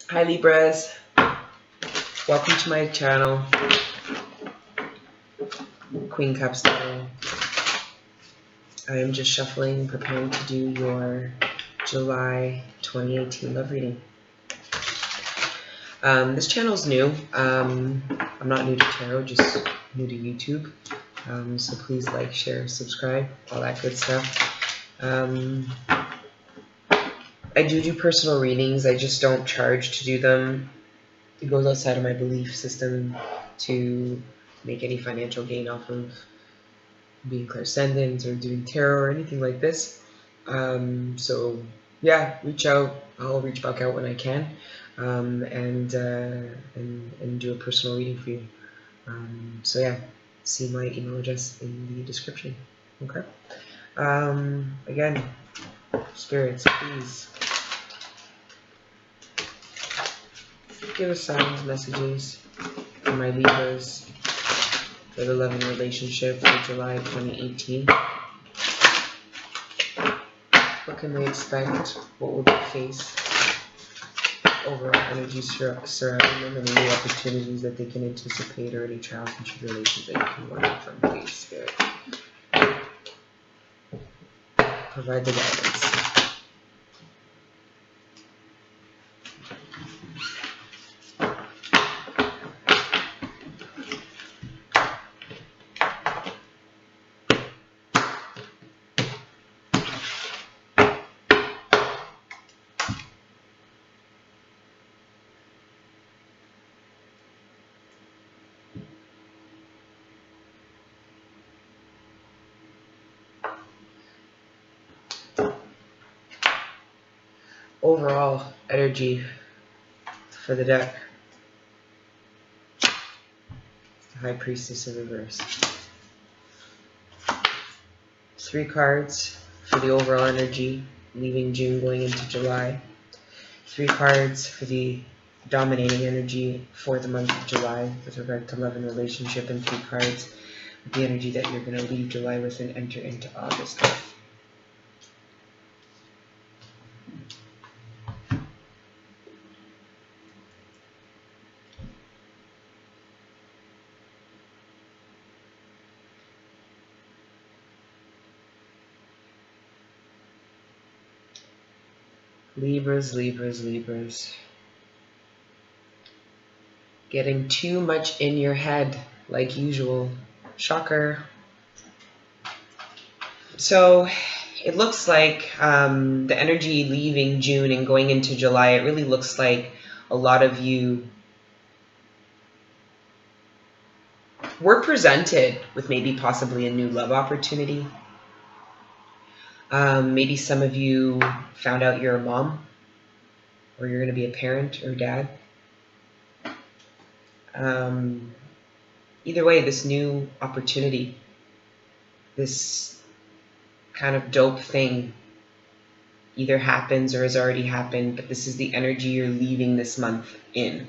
Hi Libras, welcome to my channel, Queen Cups Tarot. I am just shuffling, preparing to do your July 2018 love reading. This channel is new. I'm not new to tarot, just new to YouTube. So please like, share, subscribe, all that good stuff. I do personal readings. I just don't charge to do them. It goes outside of my belief system to make any financial gain off of being clairsentient or doing tarot or anything like this. So yeah, reach out. I'll reach back out when I can, and do a personal reading for you. So yeah, see my email address in the description. Okay. Again, spirits, please give us signs, messages for my Libras for the love and relationship for July 2018. What can they expect? What will they face? Overall energy surrounding them, and any opportunities that they can anticipate, or any trials and tribulations that you can learn from. Please, Spirit, provide the guidance. Overall energy for the deck. The High Priestess in reverse. 3 cards for the overall energy, leaving June going into July. 3 cards for the dominating energy for the month of July with regard to love and relationship, and 3 cards with the energy that you're going to leave July with and enter into August with. Libras, Libras, Libras. Getting too much in your head, like usual. Shocker. So it looks like the energy leaving June and going into July, it really looks like a lot of you were presented with maybe possibly a new love opportunity. Maybe some of you found out you're a mom, or you're going to be a parent or dad. Either way, this new opportunity, this kind of dope thing either happens or has already happened, but this is the energy you're leaving this month in.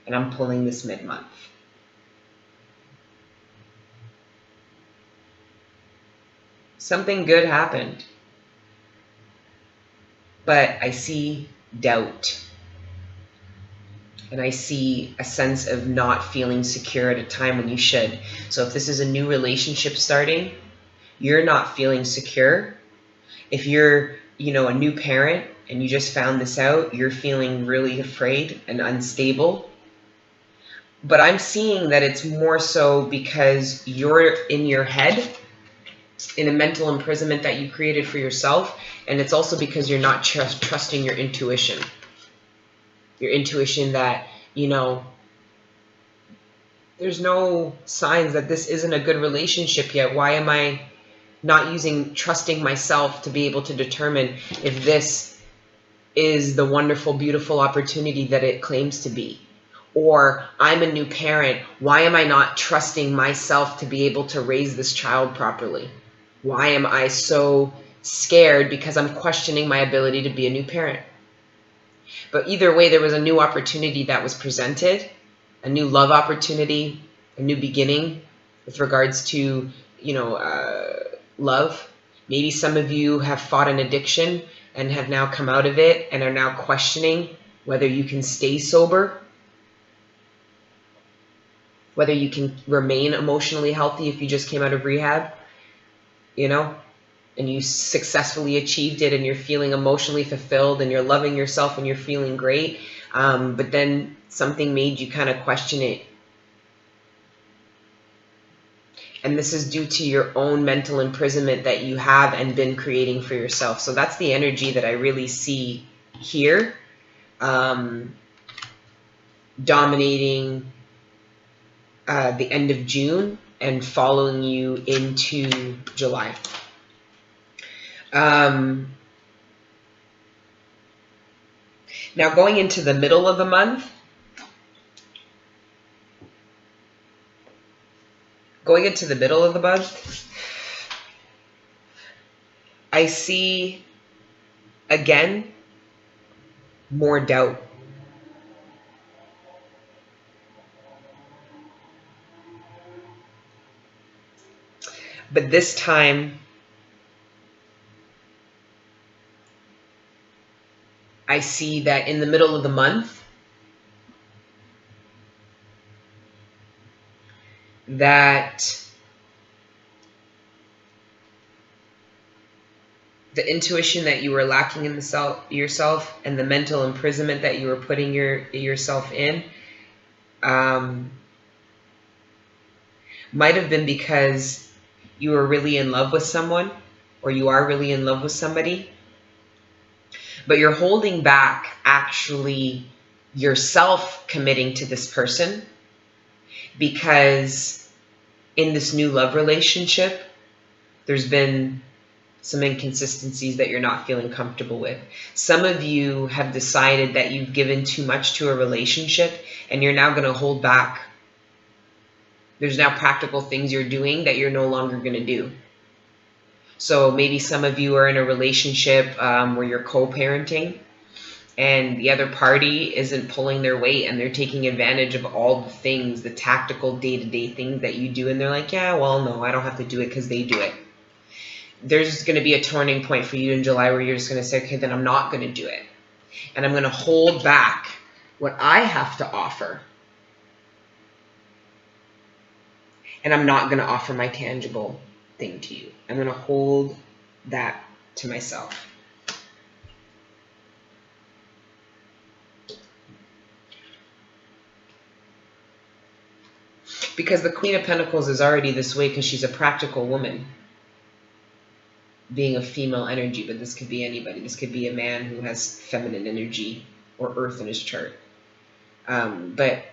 And I'm pulling this mid-month. Something good happened, but I see doubt. And I see a sense of not feeling secure at a time when you should. So if this is a new relationship starting, you're not feeling secure. If you're, a new parent and you just found this out, you're feeling really afraid and unstable. But I'm seeing that it's more so because you're in your head, in a mental imprisonment that you created for yourself. And it's also because you're not trusting your intuition. Your intuition that, there's no signs that this isn't a good relationship yet. Why am I not trusting myself to be able to determine if this is the wonderful, beautiful opportunity that it claims to be? Or I'm a new parent. Why am I not trusting myself to be able to raise this child properly? Why am I so scared because I'm questioning my ability to be a new parent? But either way, there was a new opportunity that was presented, a new love opportunity, a new beginning with regards to, love. Maybe some of you have fought an addiction and have now come out of it and are now questioning whether you can stay sober, whether you can remain emotionally healthy if you just came out of rehab, you know, and you successfully achieved it and you're feeling emotionally fulfilled and you're loving yourself and you're feeling great. But then something made you kind of question it. And this is due to your own mental imprisonment that you have and been creating for yourself. So that's the energy that I really see here, dominating the end of June and following you into July. Now going into the middle of the month, I see, again, more doubt. But this time, I see that in the middle of the month, that the intuition that you were lacking in yourself and the mental imprisonment that you were putting yourself in might have been because you were really in love with someone, or you are really in love with somebody, but you're holding back actually yourself committing to this person because in this new love relationship, there's been some inconsistencies that you're not feeling comfortable with. Some of you have decided that you've given too much to a relationship and you're now going to hold back. There's now practical things you're doing that you're no longer going to do. So maybe some of you are in a relationship where you're co-parenting and the other party isn't pulling their weight and they're taking advantage of all the things, the tactical day-to-day things that you do. And they're like, yeah, well, no, I don't have to do it because they do it. There's going to be a turning point for you in July where you're just going to say, okay, then I'm not going to do it. And I'm going to hold back what I have to offer. And I'm not going to offer my tangible thing to you. I'm going to hold that to myself. Because the Queen of Pentacles is already this way because she's a practical woman, being a female energy, but this could be anybody. This could be a man who has feminine energy or earth in his chart. But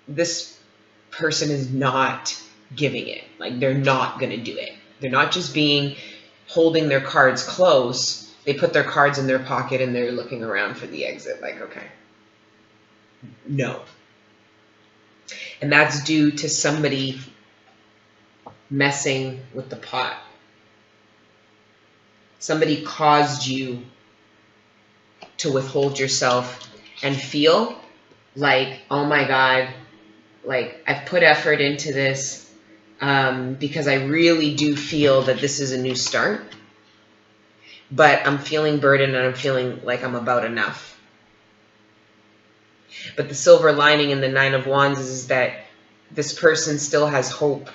this person is not giving it. Like, they're not going to do it. They're not just holding their cards close. They put their cards in their pocket and they're looking around for the exit. Like, okay, no. And that's due to somebody messing with the pot. Somebody caused you to withhold yourself and feel like, oh my God, like I've put effort into this because I really do feel that this is a new start. But I'm feeling burdened and I'm feeling like I'm about enough. But the silver lining in the Nine of Wands is that this person still has hope.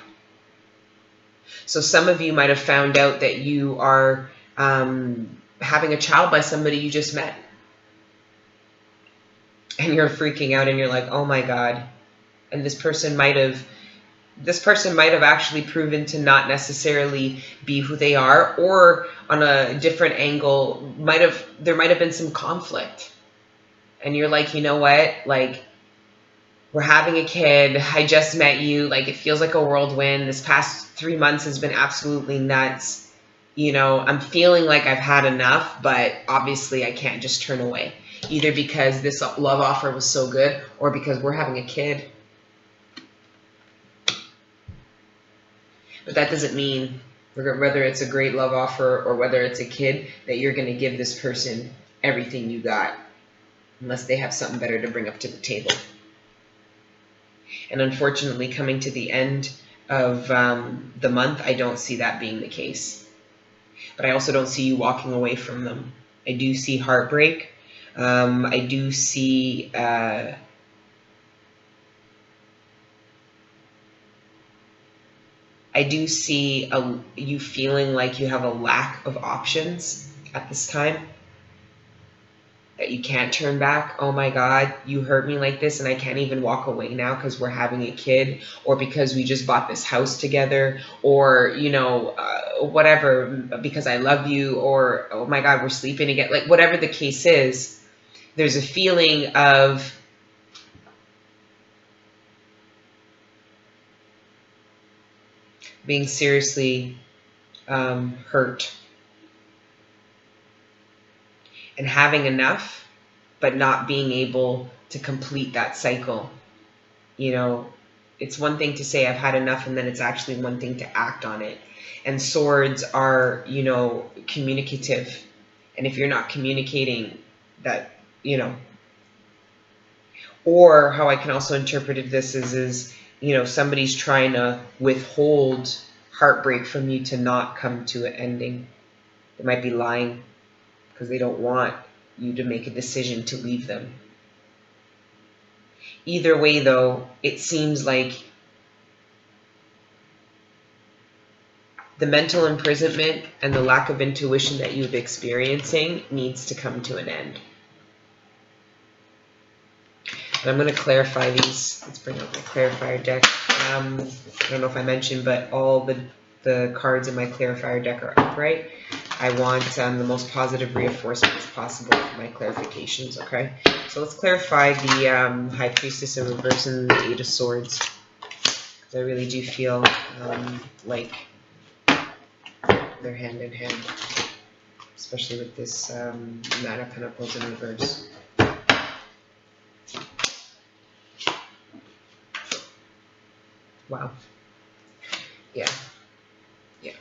So some of you might have found out that you are having a child by somebody you just met. And you're freaking out and you're like, oh my God. And this person might have actually proven to not necessarily be who they are, or on a different angle, there might have been some conflict. And you're like, you know what? Like, we're having a kid. I just met you. Like, it feels like a whirlwind. This past 3 months has been absolutely nuts. You know, I'm feeling like I've had enough, but obviously I can't just turn away. Either because this love offer was so good or because we're having a kid. But that doesn't mean, whether it's a great love offer or whether it's a kid, that you're going to give this person everything you got, unless they have something better to bring up to the table. And unfortunately, coming to the end of the month, I don't see that being the case. But I also don't see you walking away from them. I do see heartbreak. I do see you feeling like you have a lack of options at this time, that you can't turn back. Oh my God, you hurt me like this and I can't even walk away now because we're having a kid, or because we just bought this house together, or, whatever, because I love you, or oh my God, we're sleeping again. Like, whatever the case is, there's a feeling of being seriously hurt and having enough, but not being able to complete that cycle. It's one thing to say I've had enough, and then it's actually one thing to act on it. And swords are, communicative. And if you're not communicating that, or how I can also interpret this is, somebody's trying to withhold heartbreak from you to not come to an ending. They might be lying because they don't want you to make a decision to leave them. Either way, though, it seems like the mental imprisonment and the lack of intuition that you've experiencing needs to come to an end. And I'm going to clarify these. Let's bring up my clarifier deck. I don't know if I mentioned, but all the cards in my clarifier deck are upright. I want the most positive reinforcements possible for my clarifications, okay? So let's clarify the High Priestess in reverse and the Eight of Swords. Because I really do feel like they're hand in hand, especially with this Nine of Pentacles in reverse. Wow. Yeah. Yeah.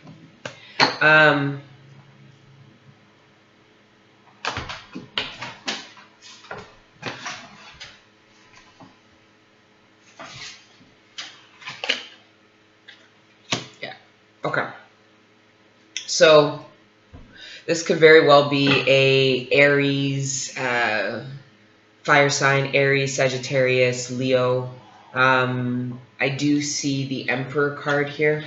Yeah. Okay. So this could very well be a Aries, fire sign, Aries, Sagittarius, Leo. I do see the Emperor card here.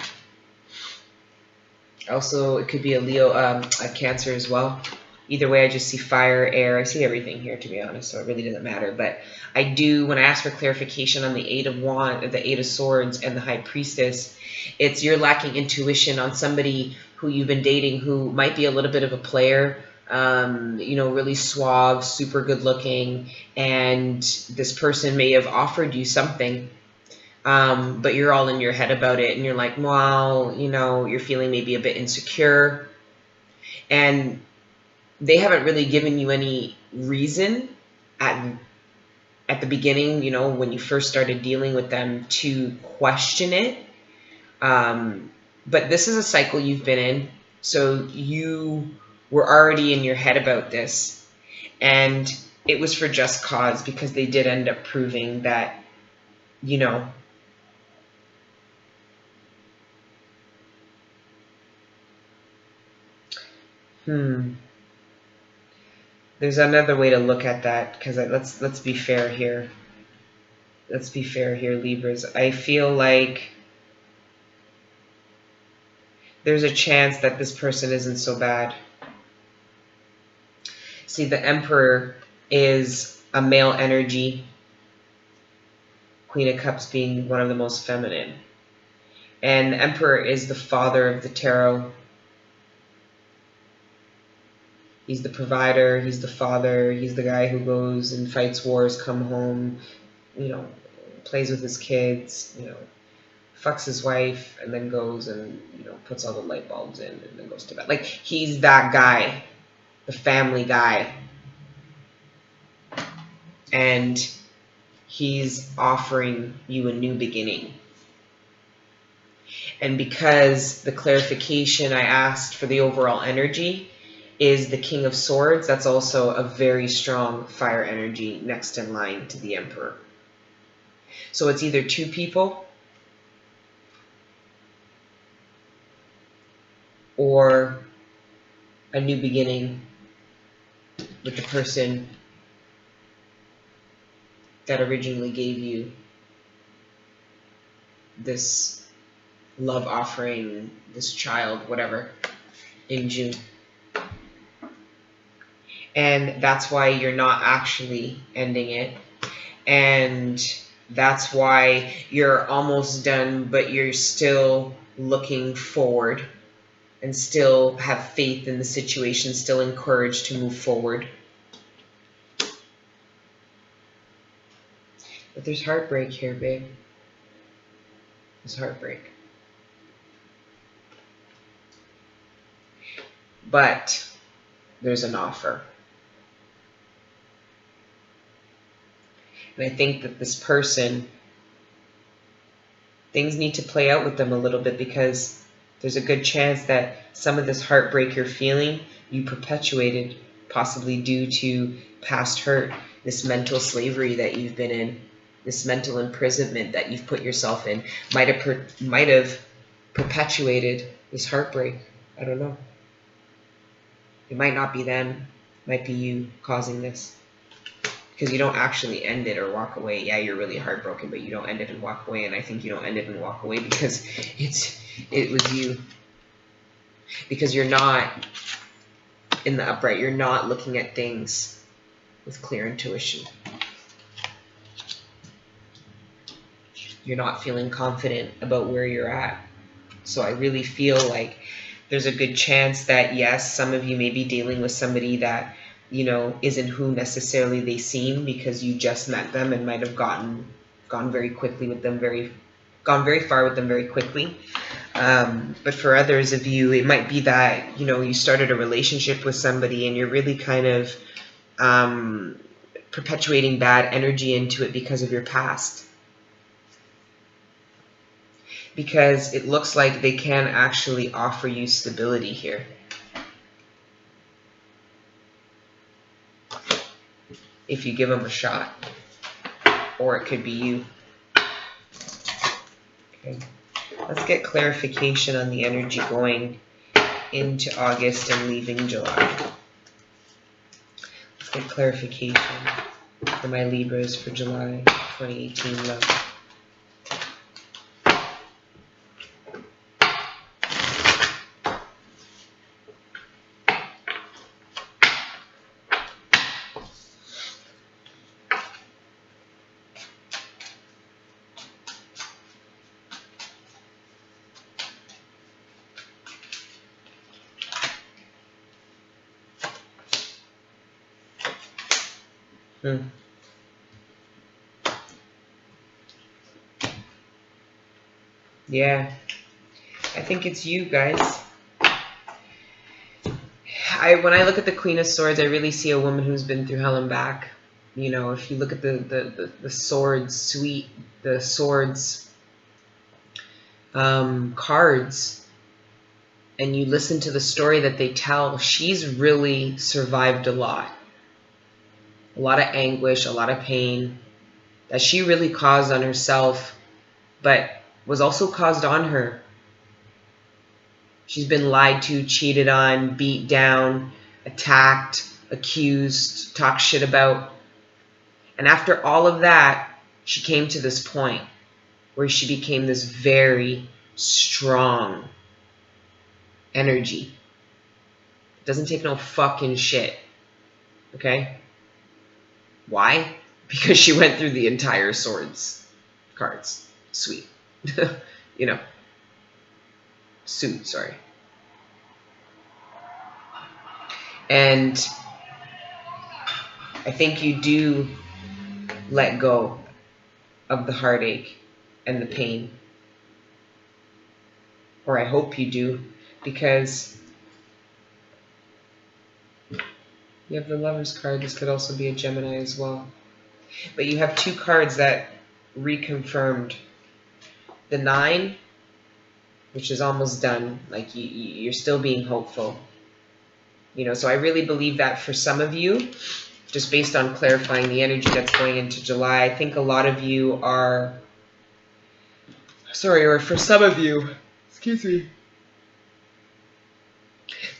Also, it could be a Leo, a Cancer as well. Either way, I just see fire, air. I see everything here, to be honest, so it really doesn't matter. But I do, when I ask for clarification on the Eight of Swords, and the High Priestess, it's you're lacking intuition on somebody who you've been dating who might be a little bit of a player, really suave, super good looking, and this person may have offered you something. But you're all in your head about it, and you're like, well, you're feeling maybe a bit insecure, and they haven't really given you any reason at the beginning, when you first started dealing with them, to question it. But this is a cycle you've been in, so you were already in your head about this, and it was for just cause, because they did end up proving that, There's another way to look at that, because let's be fair here. Let's be fair here, Libras. I feel like there's a chance that this person isn't so bad. See, the Emperor is a male energy. Queen of Cups being one of the most feminine. And the Emperor is the father of the tarot. He's the provider, he's the father, he's the guy who goes and fights wars, come home, plays with his kids, fucks his wife, and then goes and, puts all the light bulbs in and then goes to bed. Like, he's that guy, the family guy. And he's offering you a new beginning. And because the clarification I asked for the overall energy is the King of Swords, that's also a very strong fire energy next in line to the Emperor. So it's either two people or a new beginning with the person that originally gave you this love offering, this child, whatever, in June. And that's why you're not actually ending it. And that's why you're almost done, but you're still looking forward and still have faith in the situation, still encouraged to move forward. But there's heartbreak here, babe. There's heartbreak. But there's an offer. And I think that this person, things need to play out with them a little bit, because there's a good chance that some of this heartbreak you're feeling, you perpetuated, possibly due to past hurt, this mental slavery that you've been in, this mental imprisonment that you've put yourself in, might have perpetuated this heartbreak. I don't know. It might not be them. It might be you causing this. Because you don't actually end it or walk away. Yeah, you're really heartbroken, but you don't end it and walk away. And I think you don't end it and walk away because it was you. Because you're not in the upright. You're not looking at things with clear intuition. You're not feeling confident about where you're at. So I really feel like there's a good chance that, yes, some of you may be dealing with somebody that, you know, isn't who necessarily they seem, because you just met them and might have gone very quickly with them, gone very far with them very quickly. But for others of you, it might be that, you know, you started a relationship with somebody and you're really kind of perpetuating bad energy into it because of your past. Because it looks like they can actually offer you stability here. If you give them a shot. Or it could be you. Okay. Let's get clarification on the energy going into August and leaving July. Let's get clarification for my Libras for July 2018 love. Yeah, I think it's you guys. When I look at the Queen of Swords, I really see a woman who's been through hell and back. You know, if you look at the swords suite, the swords cards, and you listen to the story that they tell, she's really survived a lot of anguish, a lot of pain that she really caused on herself, but was also caused on her. She's been lied to, cheated on, beat down, attacked, accused, talked shit about. And after all of that, she came to this point where she became this very strong energy. Doesn't take no fucking shit. Okay? Why? Because she went through the entire swords cards suite. You know. Suit, sorry. And I think you do let go of the heartache and the pain. Or I hope you do, because you have the Lover's card. This could also be a Gemini as well. But you have two cards that reconfirmed. The 9, which is almost done. Like you're still being hopeful. You know, so I really believe that for some of you, just based on clarifying the energy that's going into July, I think a lot of you are, or for some of you, excuse me,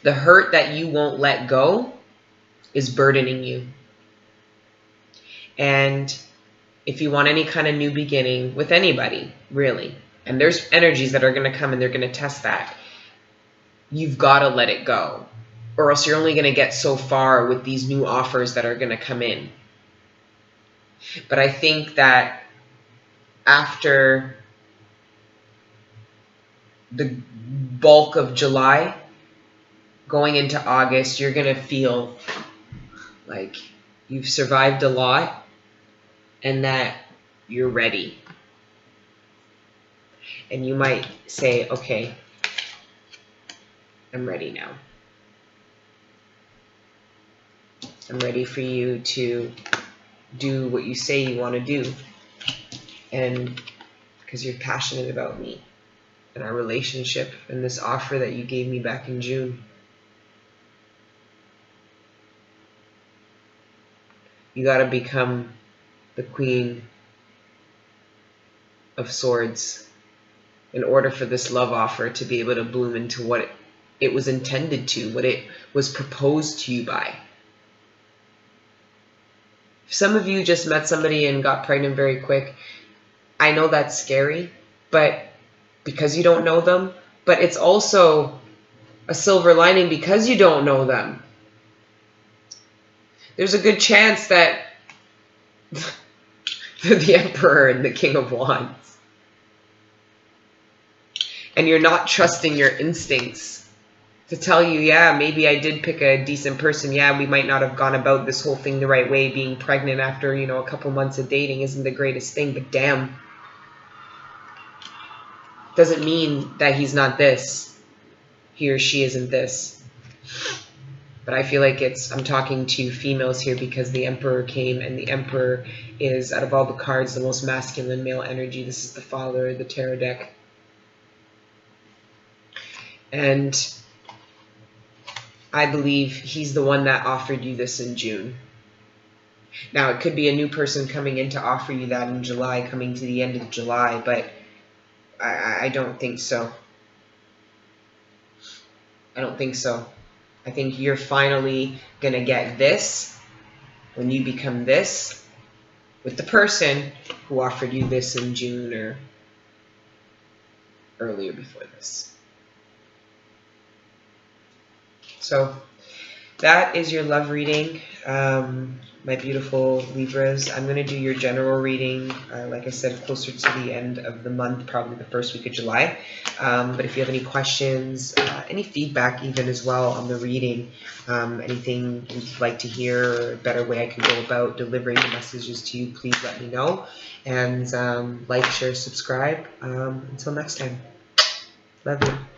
the hurt that you won't let go is burdening you. And if you want any kind of new beginning with anybody, really, and there's energies that are going to come and they're going to test that, you've got to let it go, or else you're only going to get so far with these new offers that are going to come in. But I think that after the bulk of July, going into August, you're going to feel like you've survived a lot and that you're ready. And you might say, okay, I'm ready now. I'm ready for you to do what you say you want to do. And because you're passionate about me and our relationship and this offer that you gave me back in June. You got to become the Queen of Swords in order for this love offer to be able to bloom into what it was intended to, what it was proposed to you by. If some of you just met somebody and got pregnant very quick, I know that's scary, but because you don't know them, but it's also a silver lining because you don't know them. There's a good chance that they're the Emperor and the King of Wands. And you're not trusting your instincts to tell you, yeah, maybe I did pick a decent person. Yeah, we might not have gone about this whole thing the right way. Being pregnant after, a couple months of dating isn't the greatest thing, but damn. Doesn't mean that he's not this. He or she isn't this. But I feel like I'm talking to females here because the Emperor came, and the Emperor is, out of all the cards, the most masculine male energy. This is the father of the tarot deck. And I believe he's the one that offered you this in June. Now, it could be a new person coming in to offer you that in July, coming to the end of July, but I don't think so. I don't think so. I think you're finally going to get this when you become this with the person who offered you this in June or earlier before this. So that is your love reading, my beautiful Libras. I'm going to do your general reading, like I said, closer to the end of the month, probably the first week of July. But if you have any questions, any feedback even as well on the reading, anything you'd like to hear or a better way I can go about delivering the messages to you, please let me know. And like, share, subscribe. Until next time. Love you.